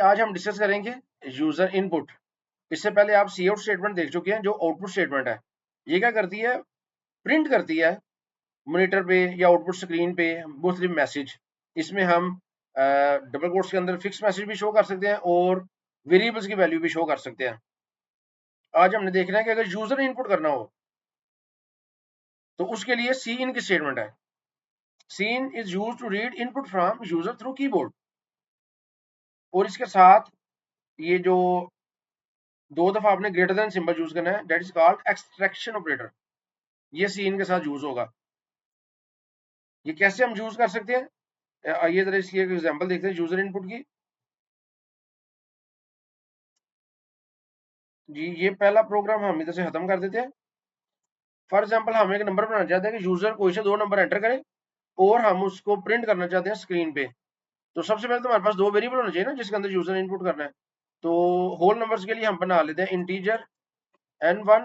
आज हम डिस्कस करेंगे यूजर इनपुट। इससे पहले आप सी आउट स्टेटमेंट देख चुके हैं, जो आउटपुट स्टेटमेंट है। ये क्या करती है? प्रिंट करती है मॉनिटर पे या आउटपुट स्क्रीन पे मुख्तलिफ मैसेज। इसमें हम डबल कोट्स के अंदर फिक्स मैसेज भी शो कर सकते हैं और वेरिएबल्स की वैल्यू भी शो कर सकते हैं। आज हमने देखना है कि अगर यूजर इनपुट करना हो तो उसके लिए सी इन की स्टेटमेंट है। Cin is use to read input from user through keyboard. और इसके साथ ये जो दो दफा आपने ग्रेटर देन सिंबल यूज करना है, that is called extraction operator. ये सीन के साथ यूज होगा। ये कैसे हम यूज कर सकते हैं? आइए जरा इसकी एक एग्जांपल देखते हैं यूजर इनपुट की। जी, ये पहला प्रोग्राम हम इधर से खत्म कर देते हैं। फॉर एग्जांपल हम एक नंबर बनाना चाहते हैं कि यूजर कोई से दो नंबर एंटर करे और हम उसको प्रिंट करना चाहते हैं स्क्रीन पे। तो सबसे पहले तो हमारे पास दो वेरिएबल होने चाहिए ना, जिसके अंदर यूजर इनपुट करना है। तो होल नंबर्स के लिए हम बना लेते हैं इंटीजर n1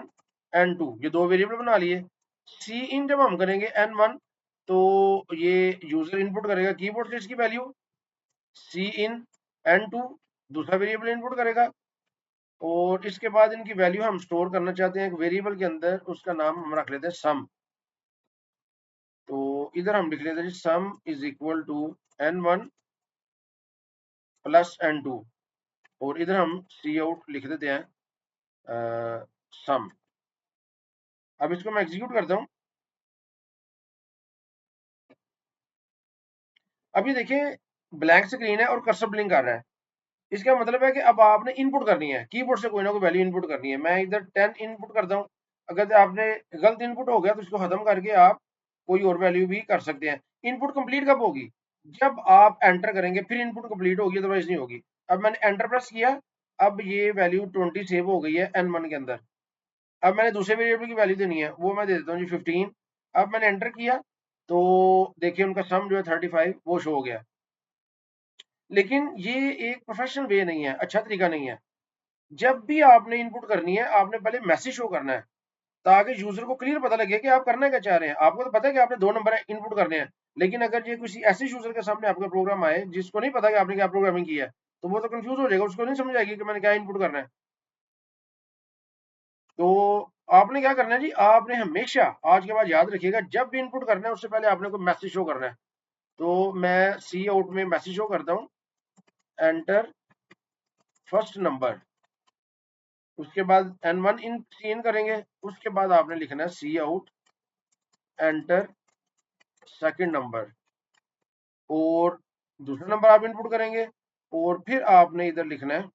n2, ये दो वेरिएबल बना लिए। सी इन जब हम करेंगे n1 तो ये यूजर इनपुट करेगा कीबोर्ड से इसकी वैल्यू। सी इन n2 दूसरा वेरिएबल इनपुट करेगा और इसके बाद इनकी वैल्यू हम स्टोर करना चाहते हैं एक वेरिएबल के अंदर, उसका नाम हम रख लेते हैं सम। तो इधर हम लिख लेते हैं sum is equal to n1 plus n2 और इधर हम सी आउट लिख देते हैं सम। अब इसको मैं एग्जीक्यूट करता हूं। अभी देखिए ब्लैंक स्क्रीन है और कर्सर ब्लिंक कर रहा है। इसका मतलब है कि अब आपने इनपुट करनी है, कीबोर्ड से कोई ना कोई वैल्यू इनपुट करनी है। मैं इधर 10 इनपुट करता हूँ। अगर आपने गलत इनपुट हो गया तो इसको खत्म करके आप कोई और वैल्यू भी कर सकते हैं। इनपुट कंप्लीट कब होगी? जब आप एंटर करेंगे फिर इनपुट कंप्लीट होगी, अदरवाइज नहीं होगी। अब मैंने एंटर प्रेस किया, अब ये वैल्यू 20 सेव हो गई है n1 के अंदर। अब मैंने दूसरे वेरिएबल की वैल्यू देनी है, वो मैं दे देता हूँ जी 15। अब मैंने एंटर किया तो देखिए उनका सम जो है 35 वो शो हो गया। लेकिन ये एक प्रोफेशनल वे नहीं है, अच्छा तरीका नहीं है। जब भी आपने इनपुट करनी है आपने पहले मैसेज शो करना है, ताकि यूजर को क्लियर पता लगे कि आप करना क्या चाह रहे हैं। आपको तो पता है कि आपने दो नंबर इनपुट करने हैं, लेकिन अगर ये किसी ऐसे यूजर के सामने आपका प्रोग्राम आए जिसको नहीं पता कि आपने क्या प्रोग्रामिंग किया है, तो वो तो कंफ्यूज हो जाएगा, उसको नहीं समझ आएगी कि मैंने क्या इनपुट करना है। तो आपने क्या करना है जी, आपने हमेशा आज के बाद याद रखिएगा, जब भी इनपुट करना है उससे पहले आपने को मैसेज शो करना है। तो मैं सी आउट में मैसेज शो करता हूँ, एंटर फर्स्ट नंबर। उसके बाद n1 इन करेंगे, उसके बाद आपने लिखना है सी आउट एंटर सेकंड नंबर और दूसरा नंबर आप इनपुट करेंगे और फिर आपने इधर लिखना है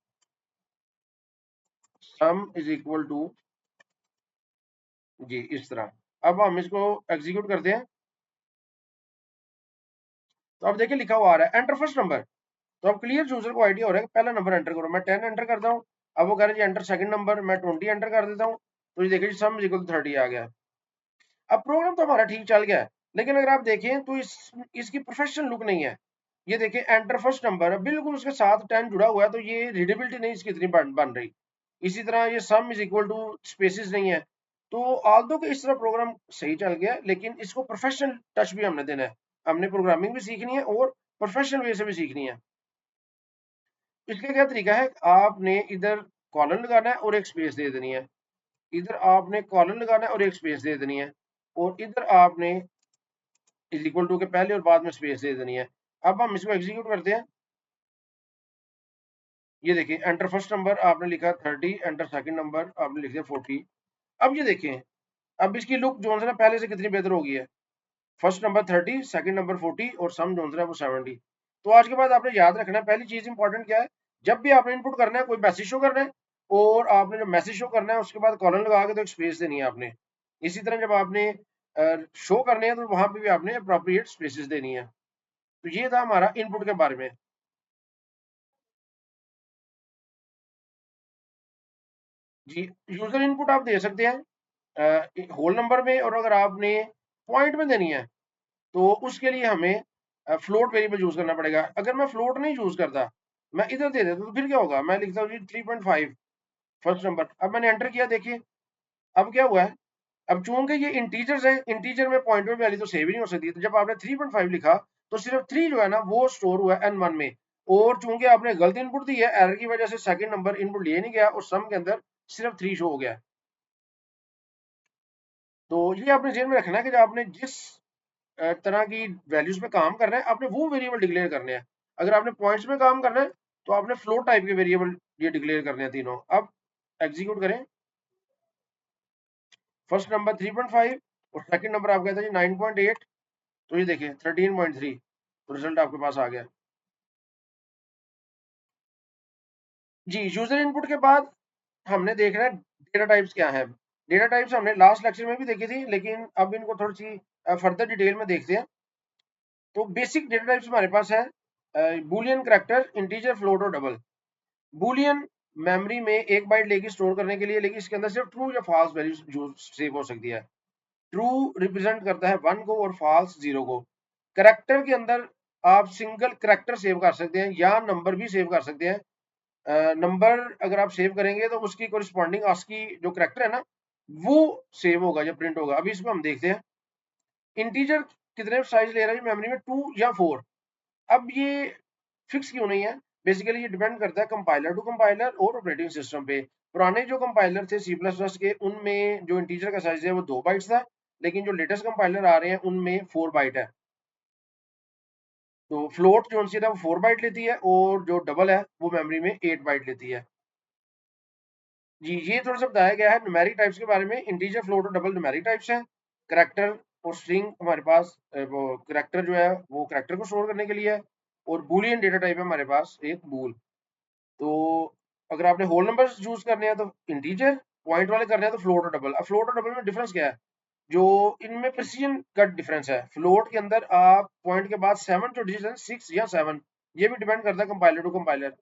सम इज इक्वल टू जी, इस तरह। अब हम इसको एग्जीक्यूट करते हैं। तो अब देखिए लिखा हुआ आ रहा है एंटर फर्स्ट नंबर। तो अब क्लियर यूजर को आइडिया हो रहा है कि पहला नंबर एंटर करो। मैं 10 एंटर करता हूँ। अब वो कह रहे हैं एंटर सेकंड नंबर, मैं 20 एंटर कर देता हूँ। तो ये देखिए सम इज इक्वल टू 30 आ गया। अब प्रोग्राम तो हमारा ठीक चल गया है, लेकिन अगर आप देखें तो इसकी प्रोफेशनल लुक नहीं है। ये देखिए एंटर फर्स्ट नंबर है, बिल्कुल उसके साथ 10 जुड़ा हुआ है, तो ये रीडेबिलिटी नहीं इसकी इतनी बन रही। इसी तरह ये sum is equal to species नहीं है। तो आल्दो के इस तरह प्रोग्राम सही चल गया, लेकिन इसको प्रोफेशनल टच भी हमने देना है। हमने प्रोग्रामिंग भी सीखनी है और प्रोफेशनल वे से भी सीखनी है। इसका क्या तरीका है, आपने इधर कॉलन लगाना है और एक स्पेस दे देनी है। इधर आपने कॉलन लगाना है और एक स्पेस दे देनी है और इधर आपने इज इक्वल टू के पहले और बाद में स्पेस दे देनी है। अब हम इसको एग्जीक्यूट करते हैं। ये देखिए एंटर फर्स्ट नंबर आपने लिखा 30, एंटर सेकंड नंबर आपने लिख दिया 40। अब ये देखें, अब इसकी लुक जो है ना पहले से कितनी बेहतर हो गई है। फर्स्ट नंबर 30, सेकंड नंबर 40 और सम जो है वो 70। तो आज के बाद आपने याद रखना है, पहली चीज इंपॉर्टेंट क्या है, जब भी आपने इनपुट करना है कोई मैसेज शो करना है और आपने जब मैसेज शो करना है उसके बाद कॉलन लगा के तो एक स्पेस देनी है आपने। इसी तरह जब आपने शो करने हैं तो वहां पे भी आपने अप्रोप्रिएट स्पेसेस देनी है। तो ये था हमारा इनपुट के बारे में। जी, यूजर इनपुट आप दे सकते हैं होल नंबर में, और अगर आपने पॉइंट में देनी है तो उसके लिए हमें फ्लोट वेरिएबल यूज करना पड़ेगा। अगर मैं फ्लोट नहीं यूज करता, मैं इधर दे देता तो फिर क्या होगा, मैं लिखता हूँ जी 3.5 फर्स्ट नंबर। अब मैंने एंटर किया, देखिए अब क्या हुआ है। अब चूंकि ये इंटीजर्स है, इंटीजर में पॉइंट वैल्यू तो सेव ही नहीं हो सकती, तो जब आपने 3.5 लिखा तो सिर्फ 3 जो है ना वो स्टोर हुआ है n1 में और चूंकि आपने गलत इनपुट दी है, एरर की वजह से सेकंड नंबर इनपुट लिए नहीं गया और सम के अंदर सिर्फ 3 शो हो गया। तो ये आपने जेन में रखना है कि जब आपने जिस तरह की वैल्यूज पे काम करना है, आपने वो वेरिएबल डिक्लेयर करने हैं। अगर आपने पॉइंट्स में काम करना है तो आपने फ्लोट टाइप के वेरिएबल ये डिक्लेयर करने हैं तीनों। अब एग्जीक्यूट करें। फर्स्ट नंबर 3.5 और सेकंड नंबर आपका था जी 9.8। तो ये देखिए 13.3, तो रिजल्ट आपके पास आ गया। जी, यूजर इनपुट के बाद हमने देखना है डेटा टाइप्स क्या है। डेटा टाइप्स हमने लास्ट लेक्चर में भी देखी थी, लेकिन अब इनको थोड़ी सी फर्दर डिटेल में देखते हैं। तो बेसिक डेटा टाइप्स हमारे पास है बूलियन करैक्टर, इंटीजर, फ्लोट और डबल। बूलियन मेमोरी में एक बाइट लेगी स्टोर करने के लिए, लेकिन इसके अंदर सिर्फ ट्रू या फॉल्स वैल्यू सेव हो सकती है। ट्रू रिप्रेजेंट करता है 1 को और फॉल्स 0 को। करैक्टर के अंदर आप सिंगल करैक्टर सेव कर सकते हैं या नंबर भी सेव कर सकते हैं। नंबर अगर आप सेव करेंगे तो उसकी कोरिस्पॉन्डिंग आस्की जो करैक्टर है ना, वो सेव होगा जब प्रिंट होगा। अभी इसको हम देखते हैं। इंटीजर कितने साइज ले रहा है मेमोरी में, 2 या 4। अब ये फिक्स क्यों नहीं है? बेसिकली ये डिपेंड करता है कंपाइलर टू कंपाइलर और ऑपरेटिंग सिस्टम पे। पुराने जो कंपाइलर थे सी प्लस प्लस के, उनमें जो इंटीजर का साइज है वो 2 बाइट्स था, लेकिन जो लेटेस्ट कंपाइलर आ रहे हैं उनमें 4 बाइट है। तो फ्लोट जो है वो 4 बाइट लेती है और जो डबल है वो मेमोरी में 8 बाइट लेती है। जी, ये थोड़ा सा बताया गया है न्यूमेरिक टाइप्स के बारे में। इंटीजर, फ्लोट और डबल न्यूमेरिक टाइप्स हैं। करैक्टर और स्ट्रिंग हमारे पास वो करैक्टर जो है वो करैक्टर को स्टोर करने के लिए है, और बूलियन डेटा टाइप है हमारे पास एक बूल। तो अगर आपने होल नंबर चूज करने हैं तो इंटीजर, पॉइंट वाले करने हैं तो फ्लोट और डबल। अब फ्लोट और डबल में डिफरेंस क्या है? जो इनमें प्रिसीजन का डिफरेंस है। फ्लोट के अंदर आप पॉइंट के बाद 7 जो डिजिट है, 6 या 7, ये भी डिपेंड करता है कंपाइलर टू कंपाइलर।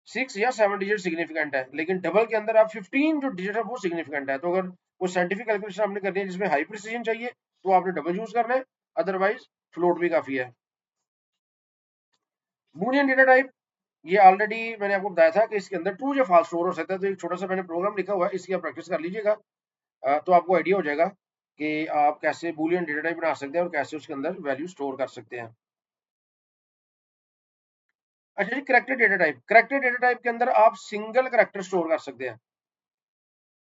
6 या 7 डिजिट सिग्निफिकेंट है, लेकिन डबल के अंदर आप 15 जो डिजिट है वो सिग्निफिकेंट है। तो अगर कोई साइंटिफिक कैलकुलेशन आपने करनी है जिसमें हाई प्रिसीजन चाहिए तो आपने डबल यूज करना है, अदरवाइज फ्लोट भी काफी है। बूलियन डेटा टाइप, ये ऑलरेडी मैंने आपको बताया था कि इसके अंदर ट्रू या फॉल्स स्टोर हो सकता है। तो एक छोटा सा मैंने प्रोग्राम लिखा हुआ है, इसकी आप प्रैक्टिस कर लीजिएगा। तो आपको आइडिया हो जाएगा कि आप कैसे बूलियन डेटा टाइप बना सकते हैं और कैसे उसके अंदर वैल्यू स्टोर कर सकते हैं। अच्छा जी, character data type. Character data type के अंदर आप सिंगल करैक्टर स्टोर कर सकते हैं,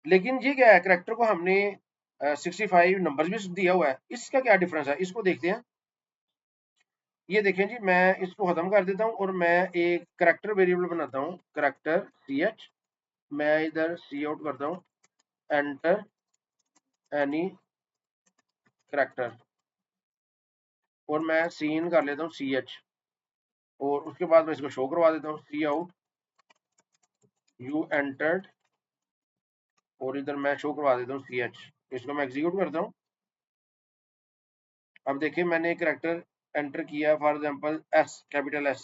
लेकिन ये क्या है, करैक्टर को हमने 65 नंबर्स भी दिया हुआ है। इसका क्या डिफरेंस है, इसको देखते हैं। ये देखें जी, मैं इसको खत्म कर देता हूँ और मैं एक करैक्टर वेरिएबल बनाता हूँ, करैक्टर ch। मैं इधर सी आउट करता हूँ, एंटर एनी करैक्टर, और मैं सी इन कर लेता हूँ ch, और उसके बाद मैं इसको शो करवा देता हूँ सी आउट यू एंटर्ड, और इधर मैं शो करवा देता हूँ ch। इसको मैं एग्जीक्यूट करता हूँ। अब देखिए मैंने एक करैक्टर एंटर किया, for example S, capital S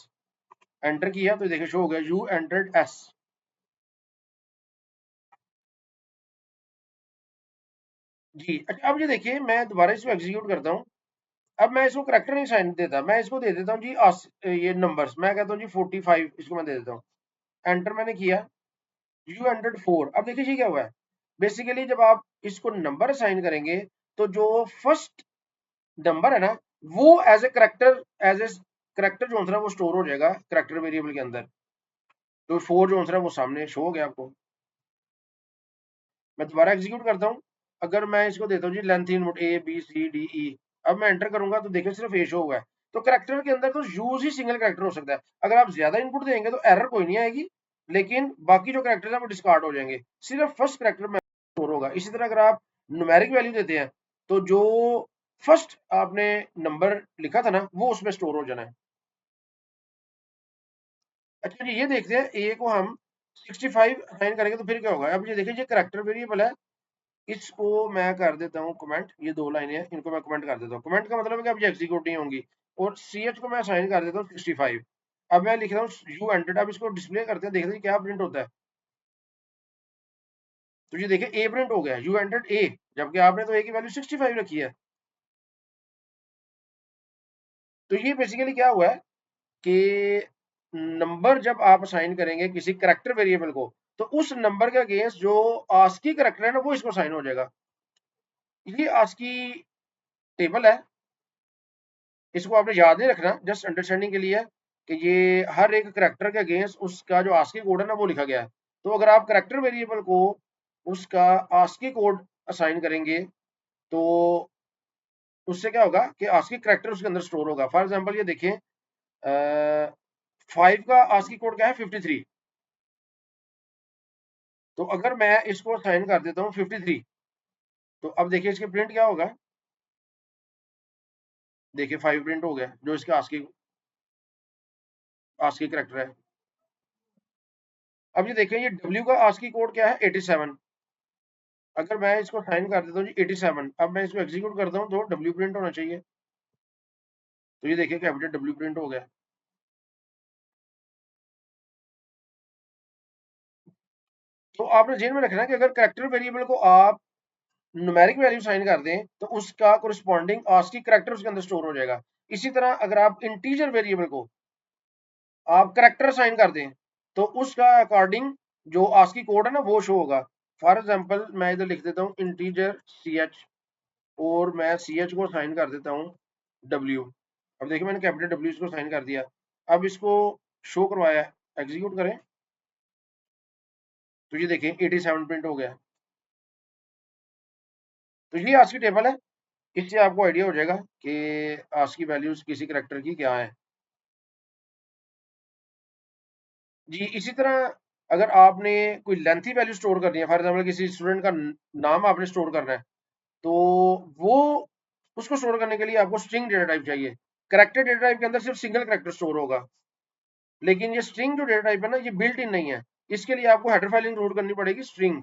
enter किया, तो देखिए शो हो गया यू एंटर्ड एस। जी, अच्छा अब ये देखिए मैं दोबारा इसको एग्जीक्यूट करता हूँ। अब मैं इसको करैक्टर नहीं साइन देता, मैं इसको दे देता हूँ जी ये नंबर्स। मैं कहता हूँ जी 45, इसको मैं दे देता हूँ। एंटर मैंने किया, यू एंटर्ड 4। अब देखिए ये क्या हुआ है, बेसिकली जब आप इसको नंबर असाइन करेंगे तो जो फर्स्ट नंबर है ना, वो as a character, as a character जो आंसर है वो स्टोर हो जाएगा करैक्टर वेरिएबल के अंदर। तो 4 जो आंसर है वो सामने शो हो गया आपको। मैं दोबारा एग्जीक्यूट करता हूँ। अगर मैं इसको देता हूँ जी length input A B C D E, अब मैं एंटर करूंगा तो देखिए सिर्फ ए शो हुआ है। तो करैक्टर के अंदर तो यूज ही सिंगल करैक्टर हो सकता है। अगर आप ज्यादा इनपुट देंगे तो एरर कोई नहीं आएगी, लेकिन बाकी जो करैक्टर है वो डिस्कार्ड हो जाएंगे, सिर्फ फर्स्ट करैक्टर में स्टोर होगा। इसी तरह अगर आप न्यूमेरिक वैल्यू देते हैं तो जो फर्स्ट आपने नंबर लिखा था ना वो उसमें स्टोर हो जाना है। अच्छा जी, ये देखते हैं ए को हम 65 असाइन करेंगे तो फिर क्या होगा। अब ये देखिए ये करैक्टर वेरिएबल है, इसको मैं कर देता हूँ कमेंट। ये 2 लाइनें हैं, इनको मैं कमेंट कर देता हूँ। कमेंट का मतलब है कि अब ये एग्जीक्यूट नहीं होंगी। और सी एच को मैं असाइन कर देता हूँ 65। अब मैं लिख रहा हूँ यू एंटर्ड। अब इसको डिस्प्ले करते हैं, देखते हैं क्या प्रिंट होता है। तो ये देखिए ए प्रिंट हो गया, यू एंटर्ड ए, जबकि आपने तो ए की वैल्यू 65 रखी है। तो ये बेसिकली क्या हुआ है कि नंबर जब आप असाइन करेंगे किसी करैक्टर वेरिएबल को, तो उस नंबर के अगेंस्ट जो आस्की करैक्टर है ना वो इसको असाइन हो जाएगा। ये आस्की टेबल है, इसको आपने याद नहीं रखना, जस्ट अंडरस्टैंडिंग के लिए है। कि ये हर एक करेक्टर के अगेंस्ट उसका जो आस्की कोड है ना वो लिखा गया है। तो अगर आप करेक्टर वेरिएबल को उसका आस्की कोड असाइन करेंगे तो उससे क्या होगा कि आस्की करेक्टर उसके अंदर स्टोर होगा। फॉर एग्जांपल ये देखें, 5 का आस्की कोड क्या है, 53। तो अगर मैं इसको असाइन कर देता हूँ 53, तो अब देखिए इसके प्रिंट क्या होगा। देखिए 5 प्रिंट हो गया जो इसका आस्की आस्की करेक्टर है। अब ये देखें, ये डब्ल्यू का आस्की कोड क्या है, 87। अगर मैं इसको साइन कर देता हूँ जी 87, अब मैं इसको एग्जीक्यूट करता हूँ तो डब्ल्यू प्रिंट होना चाहिए। तो ये देखिए कैपिटल डब्ल्यू प्रिंट हो गया। तो आपने जेन में रखना है कि अगर कैरेक्टर वेरिएबल को आप न्यूमेरिक वैल्यू साइन कर दें तो उसका कोरिस्पॉन्डिंग आस्की कैरेक्टर उसके अंदर स्टोर हो जाएगा। इसी तरह अगर आप इंटीजर वेरिएबल को आप कैरेक्टर साइन कर दें तो उसका अकॉर्डिंग जो आस्की कोड है ना वो शो होगा। फॉर एग्जांपल मैं इधर लिख देता हूँ इंटीजर सी एच, और मैं सी एच को साइन कर देता हूँ डब्ल्यू। अब देखिए मैंने कैपिटल डब्ल्यू इसको साइन कर दिया। अब इसको शो करवाया, एग्जीक्यूट करें तो ये देखें 87 प्रिंट हो गया। तो ये आज की टेबल है, इससे आपको आइडिया हो जाएगा कि आज की वैल्यूज किसी करेक्टर की क्या है। जी इसी तरह अगर आपने कोई लेंथी वैल्यू स्टोर करनी है, फॉर एग्जाम्पल किसी स्टूडेंट का नाम आपने स्टोर करना है, तो वो उसको स्टोर करने के लिए आपको स्ट्रिंग डेटा टाइप चाहिए। करेक्टर डेटा टाइप के अंदर सिर्फ सिंगल करेक्टर स्टोर होगा, लेकिन ये स्ट्रिंग जो डेटा टाइप है ना ये बिल्ट इन नहीं है। इसके लिए आपको हेडर फाइल इंक्लूड करनी पड़ेगी स्ट्रिंग।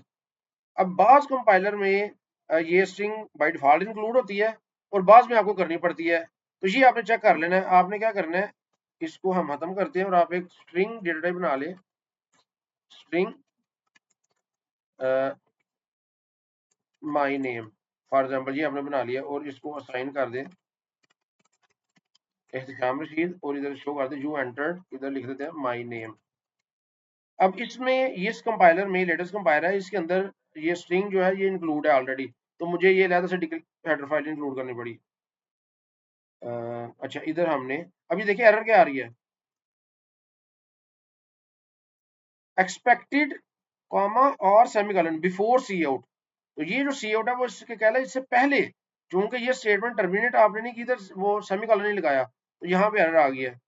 अब बाज कंपाइलर में ये स्ट्रिंग बाय डिफॉल्ट इंक्लूड होती है और बाज में आपको करनी पड़ती है। तो ये आपने चेक कर लेना है। आपने क्या करना है, इसको हम खत्म करते हैं और आप एक स्ट्रिंग डेटा टाइप बना ले, string my name. For example ये आपने बना लिया और इसको असाइन कर दें एहतशाम रशीद, और इधर शो कर दे यू एंटर्ड, इधर लिख देते हैं माई नेम। अब इसमें ये इस कंपाइलर में लेटेस्ट कंपाइलर है, इसके अंदर ये स्ट्रिंग जो है ये इंक्लूड है ऑलरेडी, तो मुझे ये अलग से हेडर फाइल इंक्लूड करनी पड़ी। अच्छा इधर हमने अभी देखिए एरर क्या आ रही है, एक्सपेक्टेड कॉमा और सेमीकोलन बिफोर सी आउट। तो ये जो सी आउट है वो इसके कह रहा है इससे पहले, क्योंकि ये स्टेटमेंट टर्मिनेट आपने नहीं की, इधर वो सेमीकोलन नहीं लगाया तो यहाँ पे एरर आ गई है।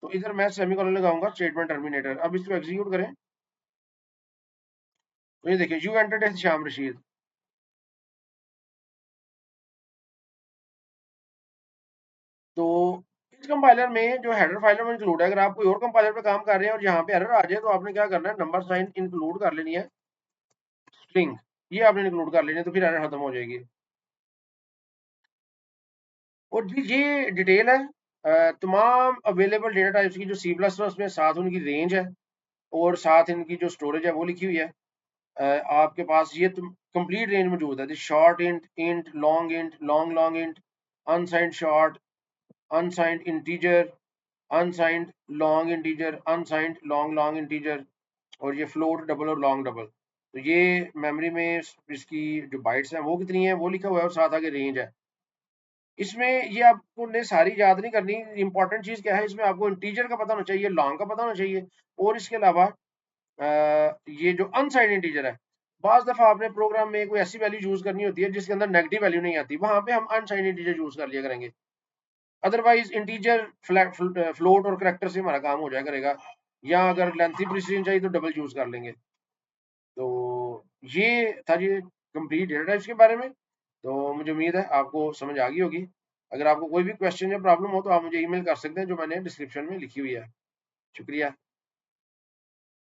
तो इधर मैं सेमीकोलन लगाऊंगा स्टेटमेंट टर्मिनेटर। अब इसको एग्जीक्यूट करें तो ये देखिए you entered as Shyam Rashid. तो इस कंपाइलर में जो हेडर फाइल है वो इंक्लूड है। अगर आप कोई और कंपाइलर पे काम कर रहे हैं और यहाँ पे एरर आ जाए तो आपने क्या करना है, नंबर साइन इंक्लूड कर लेनी है, स्ट्रिंग ये आपने इंक्लूड कर लेनी है, तो फिर एरर खत्म हो जाएगी। और जी ये डिटेल है तमाम अवेलेबल डेटा टाइप्स की जो सी प्लस प्लस में, साथ उनकी रेंज है और साथ इनकी जो स्टोरेज है वो लिखी हुई है। आपके पास ये कंप्लीट रेंज मौजूद है, short int, int, int, long int, unsigned short, unsigned integer, unsigned long integer, unsigned long integer, और ये फ्लोट डबल और लॉन्ग डबल। तो ये मेमोरी में इसकी जो बाइट्स हैं वो कितनी है वो लिखा हुआ है, और साथ आगे रेंज है। इसमें ये आपको ने सारी याद नहीं करनी। इंपॉर्टेंट चीज क्या है, इसमें आपको इंटीजर का पता होना चाहिए, लॉन्ग का पता होना चाहिए, और इसके अलावा ये जो अनसाइंड इंटीजर है, बाज दफा आपने प्रोग्राम में कोई ऐसी वैल्यू यूज करनी होती है जिसके अंदर नेगेटिव वैल्यू नहीं आती, वहां पे हम अनसाइंड इंटीजर यूज कर लिया करेंगे। अदरवाइज इंटीजर फ्लोट और करेक्टर से हमारा काम हो जाया करेगा, या अगर लेंथी प्रिसीजन चाहिए तो डबल यूज कर लेंगे। तो ये था ये कंप्लीट डेटा टाइप्स के बारे में। तो मुझे उम्मीद है आपको समझ आ गई होगी। अगर आपको कोई भी क्वेश्चन या प्रॉब्लम हो तो आप मुझे ईमेल कर सकते हैं जो मैंने डिस्क्रिप्शन में लिखी हुई है। शुक्रिया।